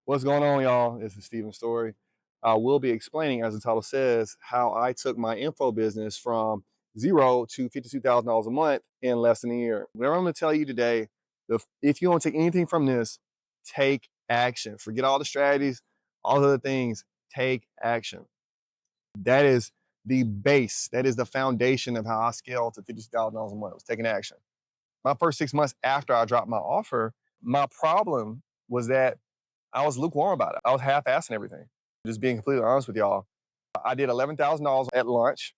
What's going on, y'all? This is Steven's story. I will be explaining, as the title says, how I took my info business from zero to $52,000 a month in less than a year. What I'm going to tell you today, if you want to take anything from this, take action. Forget all the strategies, all the other things. Take action. That is the base. That is the foundation of how I scaled to $52,000 a month. Was taking action. My first 6 months after I dropped my offer, my problem was that I was lukewarm about it. I was half-assing everything. Just being completely honest with y'all. I did $11,000 at launch.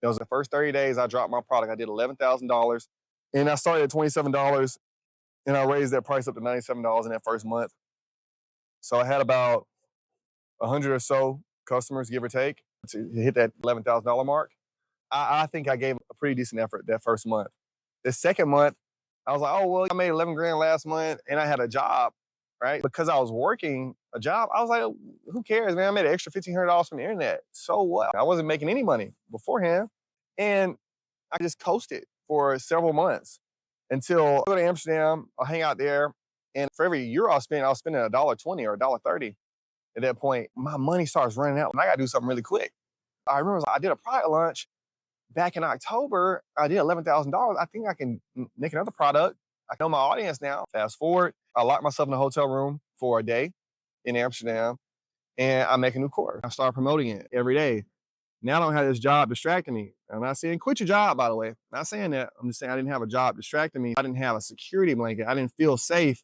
It was the first 30 days I dropped my product. I did $11,000. And I started at $27 and I raised that price up to $97 in that first month. So I had about 100 or so customers, give or take, to hit that $11,000 mark. I think I gave a pretty decent effort that first month. The second month, I was like, oh, well, I made 11 grand last month and I had a job, right? Because I was working a job, I was like, who cares, man? I made an extra $1,500 from the internet. So what? I wasn't making any money beforehand. And I just coasted for several months until I go to Amsterdam, I'll hang out there. And for every euro I was spending $1.20 or $1.30. At that point, my money starts running out and I got to do something really quick. I remember I did a product launch back in October. I did $11,000. I think I can make another product. I know my audience now. Fast forward, I locked myself in a hotel room for a day in Amsterdam and I make a new course. I start promoting it every day. Now I don't have this job distracting me. I'm not saying quit your job, by the way. I'm not saying that. I'm just saying I didn't have a job distracting me. I didn't have a security blanket. I didn't feel safe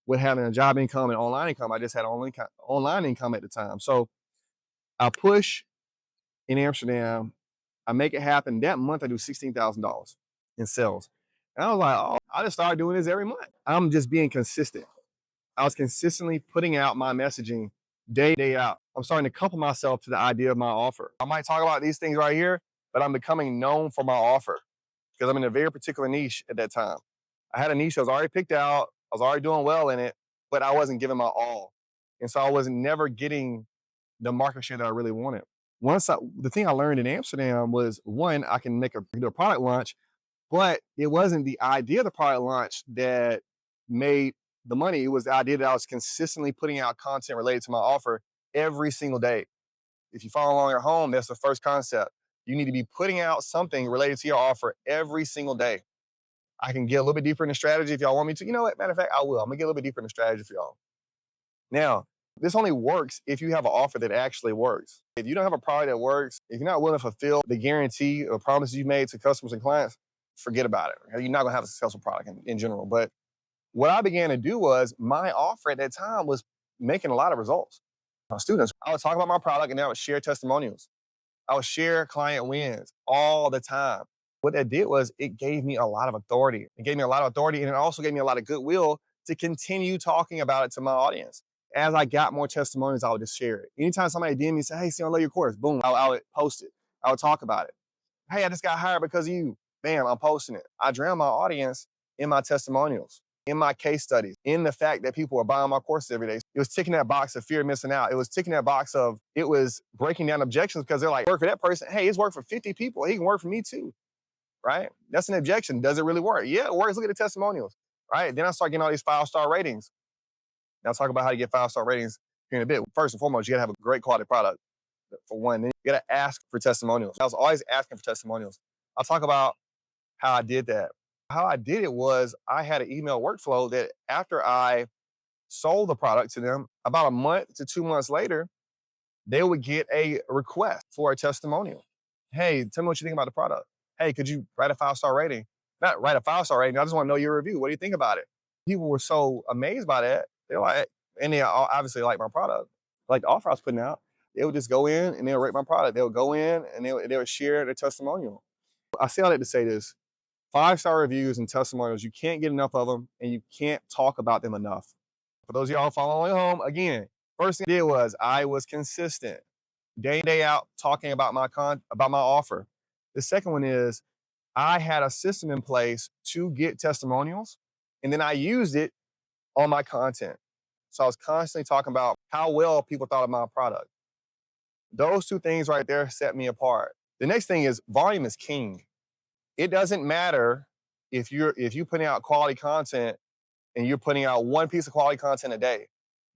with having a job income and online income. I just had online income at the time. So I push in Amsterdam. I make it happen. That month I do $16,000 in sales. And I was like, oh, I just started doing this every month. I'm just being consistent. I was consistently putting out my messaging day out. I'm starting to couple myself to the idea of my offer. I might talk about these things right here, but I'm becoming known for my offer because I'm in a very particular niche at that time. I had a niche that was already picked out. I was already doing well in it, but I wasn't giving my all. And so I was never getting the market share that I really wanted. The thing I learned in Amsterdam was, one, I can do a product launch, but it wasn't the idea of the product launch that made the money. It was the idea that I was consistently putting out content related to my offer every single day. If you follow along at home, that's the first concept. You need to be putting out something related to your offer every single day. I can get a little bit deeper in the strategy if y'all want me to. You know what? Matter of fact, I will. I'm gonna get a little bit deeper in the strategy for y'all. Now, this only works if you have an offer that actually works. If you don't have a product that works, if you're not willing to fulfill the guarantee or promises you made to customers and clients, forget about it. You're not gonna have a successful product in general. But what I began to do was my offer at that time was making a lot of results. My students, I would talk about my product and then I would share testimonials. I would share client wins all the time. What that did was it gave me a lot of authority. It gave me a lot of authority and it also gave me a lot of goodwill to continue talking about it to my audience. As I got more testimonials, I would just share it. Anytime somebody DM me and say, hey, see, I love your course, boom, I would post it. I would talk about it. Hey, I just got hired because of you. Bam, I'm posting it. I drown my audience in my testimonials, in my case studies, in the fact that people are buying my courses every day. It was ticking that box of fear of missing out. It was ticking that box of, it was breaking down objections because they're like, work for that person. Hey, it's worked for 50 people. He can work for me too, right? That's an objection. Does it really work? Yeah, it works. Look at the testimonials, right? Then I start getting all these 5-star ratings. Now, I'll talk about how to get 5-star ratings here in a bit. First and foremost, you gotta have a great quality product, for one. Then you gotta ask for testimonials. I was always asking for testimonials. I'll talk about how I did that. How I did it was I had an email workflow that after I sold the product to them, about a month to 2 months later, they would get a request for a testimonial. Hey, tell me what you think about the product. Hey, could you write a 5-star rating? Not write a 5-star rating. I just want to know your review. What do you think about it? People were so amazed by that. They're like, and they obviously like my product, like the offer I was putting out. They would just go in and they'll rate my product. They would go in and they would share their testimonial. I say all that to say this: 5-star reviews and testimonials, you can't get enough of them and you can't talk about them enough. For those of y'all following home, again, first thing I did was I was consistent, day in, day out, talking about my offer. The second one is I had a system in place to get testimonials, and then I used it on my content. So I was constantly talking about how well people thought of my product. Those two things right there set me apart. The next thing is volume is king. It doesn't matter if you're putting out quality content and you're putting out one piece of quality content a day.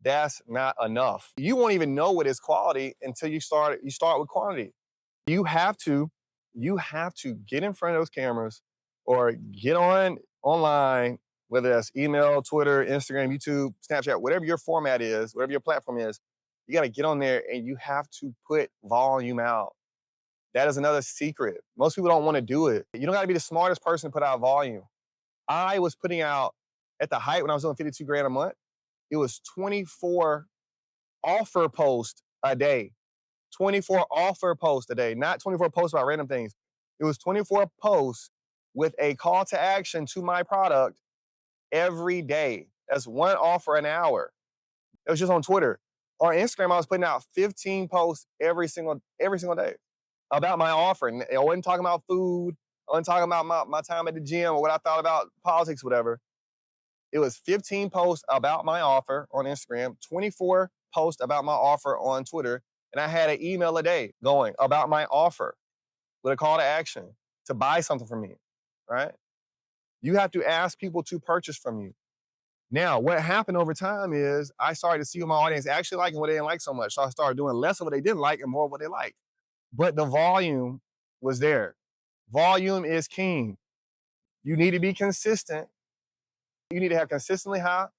that's not enough. You won't even know what is quality until you start with quantity. You have to, you have to get in front of those cameras or get online, whether that's email, Twitter, Instagram, YouTube, Snapchat, whatever your format is, whatever your platform is, you got to get on there and you have to put volume out. That is another secret. Most people don't want to do it. You don't got to be the smartest person to put out volume. I was putting out at the height when I was doing 52 grand a month, it was 24 offer posts a day. 24 offer posts a day, not 24 posts about random things. It was 24 posts with a call to action to my product every day. That's one offer an hour. It was just on Twitter. On Instagram, I was putting out 15 posts every single day about my offer. And I wasn't talking about food. I wasn't talking about my time at the gym or what I thought about politics, whatever. It was 15 posts about my offer on Instagram, 24 posts about my offer on Twitter, and I had an email a day going about my offer with a call to action to buy something from me, right? You have to ask people to purchase from you. Now, what happened over time is I started to see what my audience actually liked and what they didn't like so much. So I started doing less of what they didn't like and more of what they liked. But the volume was there. Volume is king. You need to be consistent. You need to have consistently high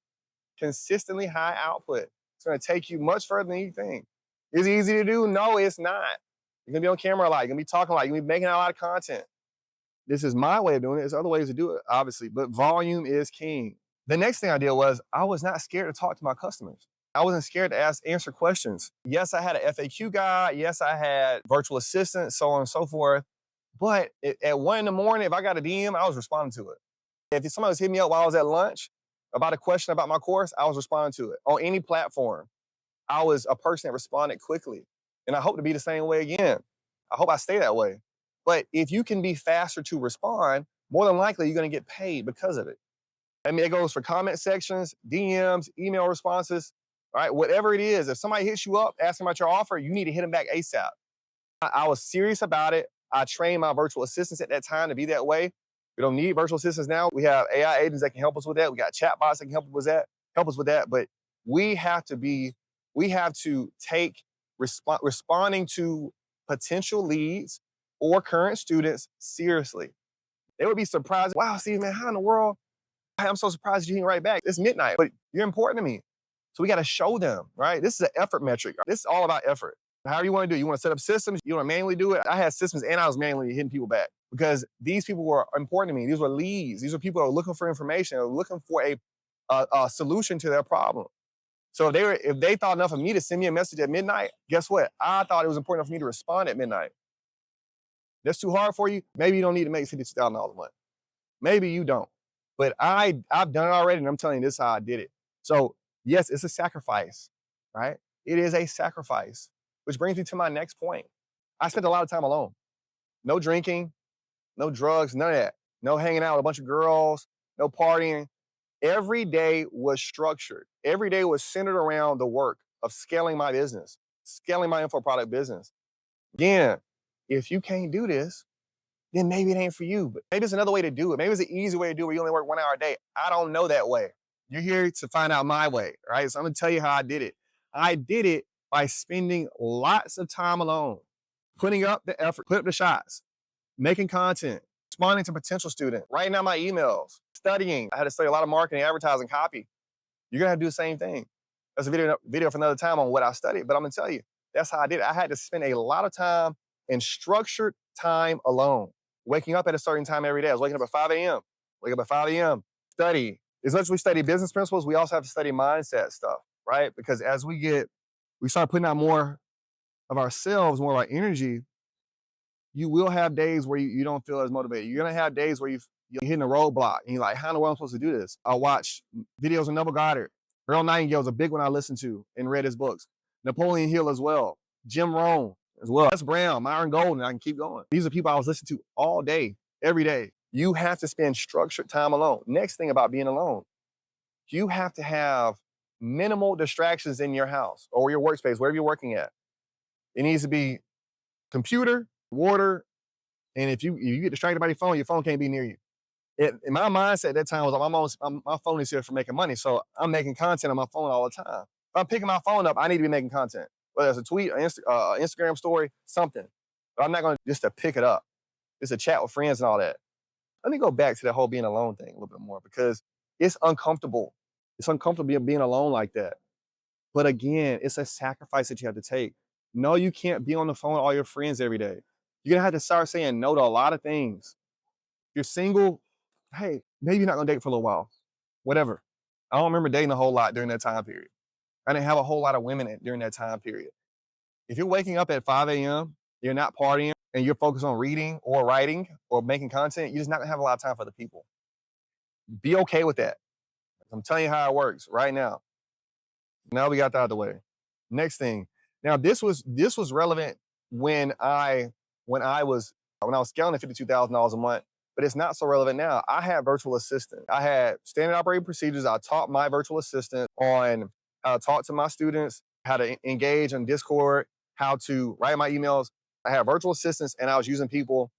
output. It's going to take you much further than you think. Is it easy to do? No, it's not. You're going to be on camera a lot. You're going to be talking a lot. You're going to be making a lot of content. This is my way of doing it. There's other ways to do it, obviously, but volume is king. The next thing I did was I was not scared to talk to my customers. I wasn't scared to answer questions. Yes, I had an FAQ guy. Yes, I had virtual assistants, so on and so forth. But at 1 in the morning, if I got a DM, I was responding to it. If somebody was hitting me up while I was at lunch about a question about my course, I was responding to it. On any platform, I was a person that responded quickly. And I hope to be the same way again. I hope I stay that way. But if you can be faster to respond, more than likely you're going to get paid because of it. I mean, it goes for comment sections, DMs, email responses, all right? Whatever it is, if somebody hits you up asking about your offer, you need to hit them back ASAP. I was serious about it. I trained my virtual assistants at that time to be that way. We don't need virtual assistants now. We have AI agents that can help us with that. We got chatbots that can help us with that. But we have to take responding to potential leads or current students seriously. They would be surprised. Wow, Steve, man, how in the world? I'm so surprised you didn't write back. It's midnight, but you're important to me. So we got to show them, right? This is an effort metric. This is all about effort. However you want to do it. You want to set up systems. You want to manually do it. I had systems and I was manually hitting people back because these people were important to me. These were leads. These are people that are looking for information, are looking for a solution to their problem. So if they thought enough of me to send me a message at midnight, guess what? I thought it was important enough for me to respond at midnight. That's too hard for you. Maybe you don't need to make $52,000 a month. Maybe you don't. But I've done it already, and I'm telling you, this is how I did it. So yes, it's a sacrifice, right? It is a sacrifice, which brings me to my next point. I spent a lot of time alone. No drinking, no drugs, none of that. No hanging out with a bunch of girls, no partying. Every day was structured. Every day was centered around the work of scaling my business, scaling my info product business. Again, if you can't do this, then maybe it ain't for you. But maybe it's another way to do it. Maybe it's an easy way to do it where you only work 1 hour a day. I don't know that way. You're here to find out my way, right? So I'm gonna tell you how I did it. I did it by spending lots of time alone, putting up the effort, putting up the shots, making content, responding to potential students, writing out my emails, studying. I had to study a lot of marketing, advertising, copy. You're gonna have to do the same thing. That's a video for another time on what I studied, but I'm gonna tell you, that's how I did it. I had to spend a lot of time in structured time alone. Waking up at a certain time every day. I was waking up at 5 a.m. Wake up at 5 a.m. Study. As much as we study business principles, we also have to study mindset stuff, right? Because as we start putting out more of ourselves, more of our energy, you will have days where you don't feel as motivated. You're gonna have days where you're hitting a roadblock and you're like, how in the world am I supposed to do this? I watch videos of Neville Goddard. Earl Nightingale is a big one I listened to and read his books. Napoleon Hill as well. Jim Rohn as well. Les Brown, Myron Golden, I can keep going. These are people I was listening to all day, every day. You have to spend structured time alone. Next thing about being alone, you have to have minimal distractions in your house or your workspace, wherever you're working at. It needs to be computer, water, and if you get distracted by your phone can't be near you. In my mindset at that time was like, my phone is here for making money, so I'm making content on my phone all the time. I'm picking my phone up, I need to be making content, whether it's a tweet, an Instagram story, something. But I'm not going to just to pick it up, just to chat with friends and all that. Let me go back to that whole being alone thing a little bit more because it's uncomfortable. It's uncomfortable being alone like that. But again, it's a sacrifice that you have to take. No, you can't be on the phone with all your friends every day. You're gonna have to start saying no to a lot of things. You're single, hey, maybe you're not gonna date for a little while. Whatever. I don't remember dating a whole lot during that time period. I didn't have a whole lot of women during that time period. If you're waking up at 5 a.m., you're not partying, and you're focused on reading or writing or making content, you're just not gonna have a lot of time for the people. Be okay with that. I'm telling you how it works right now. Now we got that out of the way. Next thing. Now this was relevant when I was scaling at $52,000 a month, but it's not so relevant now. I had virtual assistant. I had standard operating procedures. I taught my virtual assistant on how to talk to my students, how to engage on Discord, how to write my emails. I had virtual assistants, and I was using people,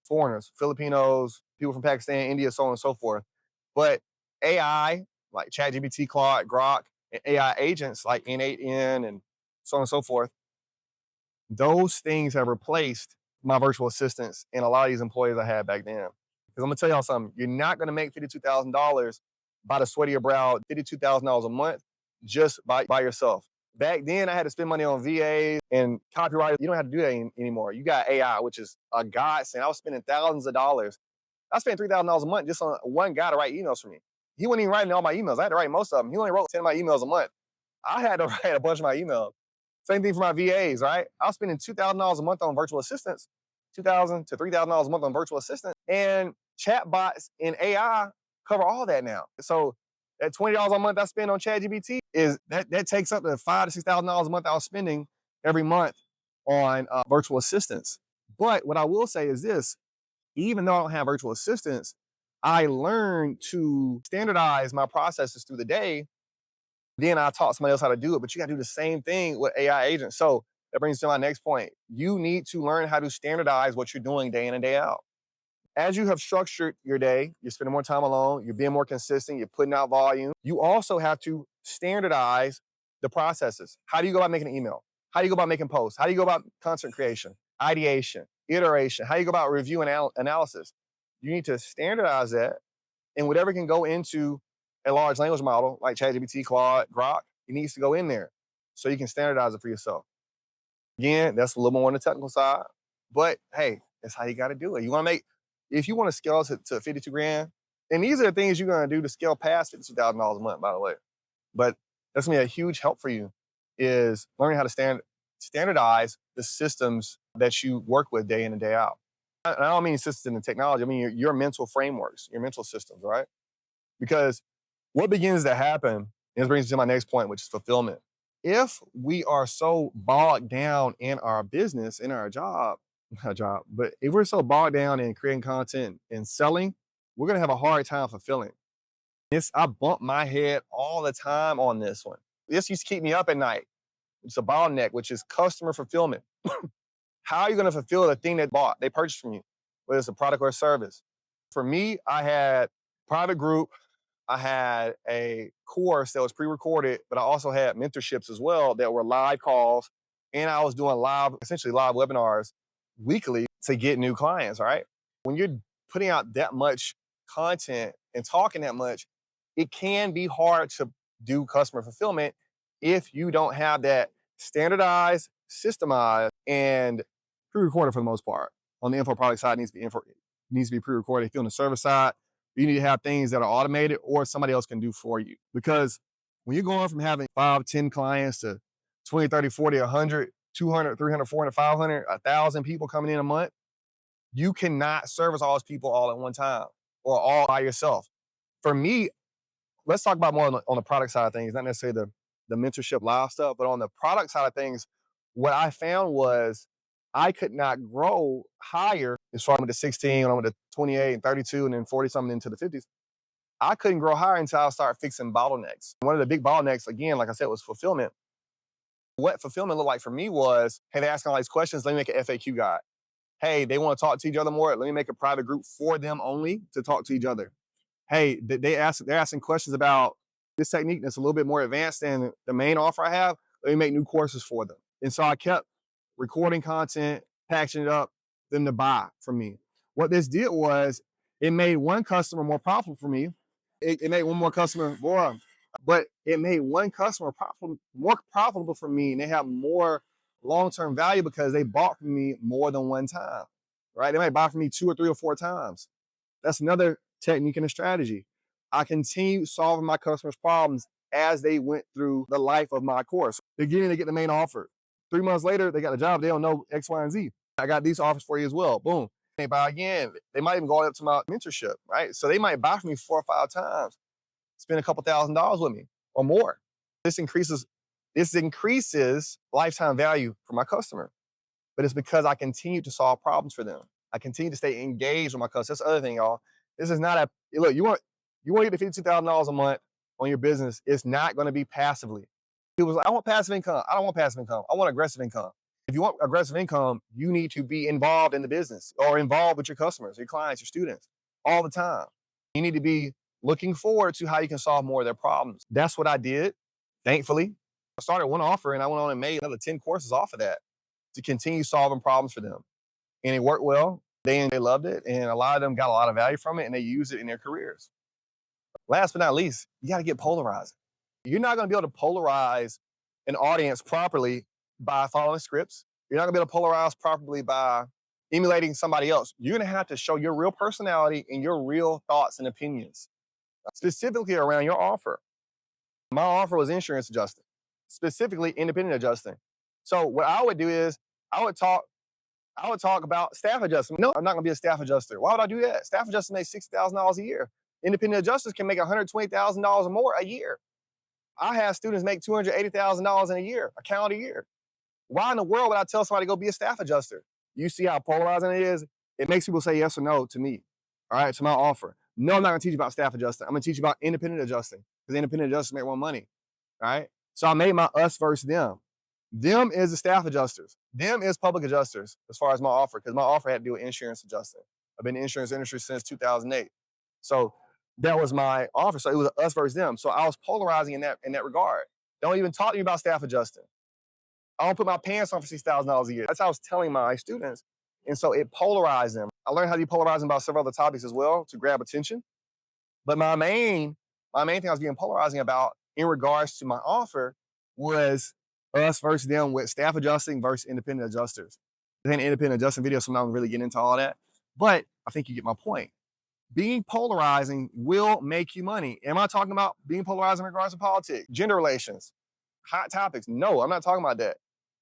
foreigners, Filipinos, people from Pakistan, India, so on and so forth. But AI, like ChatGPT, Claude, Grok, and AI agents like N8N and so on and so forth, those things have replaced my virtual assistants and a lot of these employees I had back then. Because I'm gonna tell y'all something, you're not gonna make $52,000 by the sweat of your brow, $52,000 a month just by yourself. Back then, I had to spend money on VAs and copywriters. You don't have to do that anymore. You got AI, which is a godsend. I was spending thousands of dollars. I spent $3,000 a month just on one guy to write emails for me. He wasn't even writing all my emails. I had to write most of them. He only wrote 10 of my emails a month. I had to write a bunch of my emails. Same thing for my VAs, right? I was spending $2,000 a month on virtual assistants, $2,000 to $3,000 a month on virtual assistants, and chatbots and AI cover all that now. So that $20 a month I spend on ChatGPT is that takes up to $5,000 to $6,000 a month I was spending every month on virtual assistants. But what I will say is this: even though I don't have virtual assistants, I learned to standardize my processes through the day. Then I taught somebody else how to do it, but you got to do the same thing with AI agents. So that brings me to my next point. You need to learn how to standardize what you're doing day in and day out. As you have structured your day, you're spending more time alone, you're being more consistent, you're putting out volume. You also have to standardize the processes. How do you go about making an email? How do you go about making posts? How do you go about content creation, ideation, iteration? How do you go about review and analysis? You need to standardize that, and whatever can go into a large language model like ChatGPT, Claude, Grok, it needs to go in there so you can standardize it for yourself. Again, that's a little more on the technical side, but hey, that's how you got to do it. If you want to scale to 52 grand, and these are the things you're going to do to scale past $52,000 a month, by the way. But that's going to be a huge help for you is learning how to standardize the systems that you work with day in and day out. I don't mean systems in technology. I mean your mental frameworks, your mental systems, right? Because what begins to happen, and this brings me to my next point, which is fulfillment. If we are so bogged down in our business, in our job, not a job, but if we're so bogged down in creating content and selling, we're gonna have a hard time fulfilling. I bump my head all the time on this one. This used to keep me up at night. It's a bottleneck, which is customer fulfillment. How are you gonna fulfill the thing they purchased from you, whether it's a product or a service? For me, I had private group, I had a course that was pre-recorded, but I also had mentorships as well that were live calls. And I was doing essentially live webinars weekly to get new clients, right? When you're putting out that much content and talking that much, it can be hard to do customer fulfillment if you don't have that standardized, systemized, and pre-recorded for the most part. On the info product side, it needs to be pre-recorded. If you're on the service side, you need to have things that are automated or somebody else can do for you. Because when you're going from having 5, 10 clients to 20, 30, 40, 100, 200, 300, 400, 500, 1,000 people coming in a month, you cannot service all those people all at one time or all by yourself. For me, let's talk about more on the product side of things, not necessarily the mentorship live stuff, but on the product side of things, what I found was I could not grow higher as far as I went to 16, when I went to 28 and 32, and then 40 something into the 50s. I couldn't grow higher until I started fixing bottlenecks. One of the big bottlenecks, again, like I said, was fulfillment. What fulfillment looked like for me was, hey, they're asking all these questions. Let me make an FAQ guide. Hey, they want to talk to each other more. Let me make a private group for them only to talk to each other. Hey, they're asking questions about this technique that's a little bit more advanced than the main offer I have. Let me make new courses for them. And so I kept recording content, packaging it up, them to buy from me. What this did was it made one customer more profitable for me. It made one more customer more, but it made one customer more profitable for me, and they have more long-term value because they bought from me more than one time, right? They might buy from me 2 or 3 or 4 times. That's another technique and a strategy. I continued solving my customers' problems as they went through the life of my course. Beginning to get the main offer. 3 months later, they got a job. They don't know X, Y, and Z. I got these offers for you as well. Boom. They buy again. They might even go up to my mentorship, right? So they might buy from me 4 or 5 times, spend a couple $1,000s with me or more. This increases lifetime value for my customer. But it's because I continue to solve problems for them. I continue to stay engaged with my customers. That's the other thing, y'all. This is not look, you want to get the $52,000 a month on your business. It's not going to be passively. People like, I want passive income. I don't want passive income. I want aggressive income. If you want aggressive income, you need to be involved in the business or involved with your customers, your clients, your students all the time. You need to be looking forward to how you can solve more of their problems. That's what I did. Thankfully, I started one offer and I went on and made another 10 courses off of that to continue solving problems for them. And it worked well. They loved it. And a lot of them got a lot of value from it and they use it in their careers. Last but not least, you got to get polarizing. You're not going to be able to polarize an audience properly by following scripts. You're not going to be able to polarize properly by emulating somebody else. You're going to have to show your real personality and your real thoughts and opinions, specifically around your offer. My offer was insurance adjusting, specifically independent adjusting. So what I would do is I would talk about staff adjustment. No, I'm not going to be a staff adjuster. Why would I do that? Staff adjusters make $60,000 a year. Independent adjusters can make $120,000 or more a year. I have students make $280,000 in a year, a calendar year. Why in the world would I tell somebody to go be a staff adjuster? You see how polarizing it is? It makes people say yes or no to me, all right, to my offer. No, I'm not going to teach you about staff adjusting. I'm going to teach you about independent adjusting because independent adjusters make more money, all right? So I made my us versus them. Them is the staff adjusters. Them is public adjusters as far as my offer, because my offer had to do with insurance adjusting. I've been in the insurance industry since 2008. So that was my offer. So it was us versus them. So I was polarizing in that regard. Don't even talk to me about staff adjusting. I don't put my pants on for $6,000 a year. That's how I was telling my students. And so it polarized them. I learned how to depolarize them about several other topics as well to grab attention. But my main thing I was being polarizing about in regards to my offer was us versus them with staff adjusting versus independent adjusters. There's an independent adjusting video, so I'm not really getting into all that. But I think you get my point. Being polarizing will make you money. Am I talking about being polarizing in regards to politics, gender relations, hot topics? No, I'm not talking about that.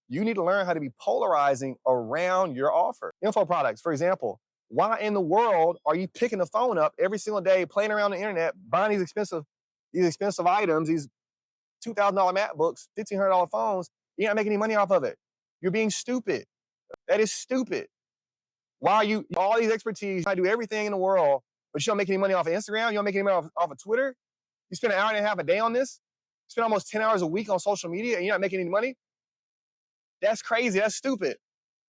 You need to learn how to be polarizing around your offer. Info products, for example. Why in the world are you picking the phone up every single day, playing around the internet, buying these expensive items, these $2,000 MacBooks, $1,500 phones? You're not making any money off of it. You're being stupid. That is stupid. Why are you all these expertise? I do everything in the world, but you don't make any money off of Instagram. You don't make any money off of Twitter. You spend an hour and a half a day on this. You spend almost 10 hours a week on social media, and you're not making any money. That's crazy. That's stupid.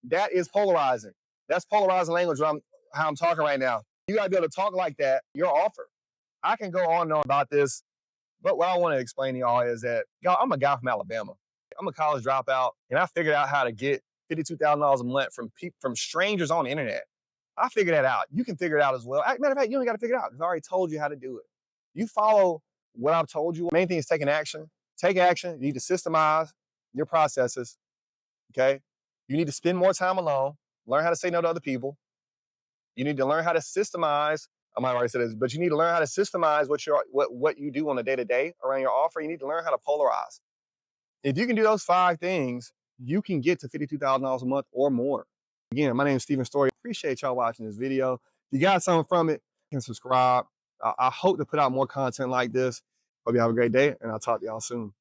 That is polarizing. That's polarizing language. How I'm talking right now. You gotta be able to talk like that. Your offer. I can go on and on about this, but what I want to explain to y'all is that y'all, I'm a guy from Alabama. I'm a college dropout, and I figured out how to get $52,000 a month from strangers on the internet. I figured that out. You can figure it out as well. Matter of fact, you don't got to figure it out. I've already told you how to do it. You follow what I've told you. The main thing is taking action. Take action. You need to systemize your processes. Okay. You need to spend more time alone. Learn how to say no to other people. You need to learn how to systemize. I might already say this, but you need to learn how to systemize what you do on a day-to-day around your offer. You need to learn how to polarize. If you can do those 5 things, you can get to $52,000 a month or more. Again, my name is Stephen Story. Appreciate y'all watching this video. If you got something from it, you can subscribe. I hope to put out more content like this. Hope you have a great day, and I'll talk to y'all soon.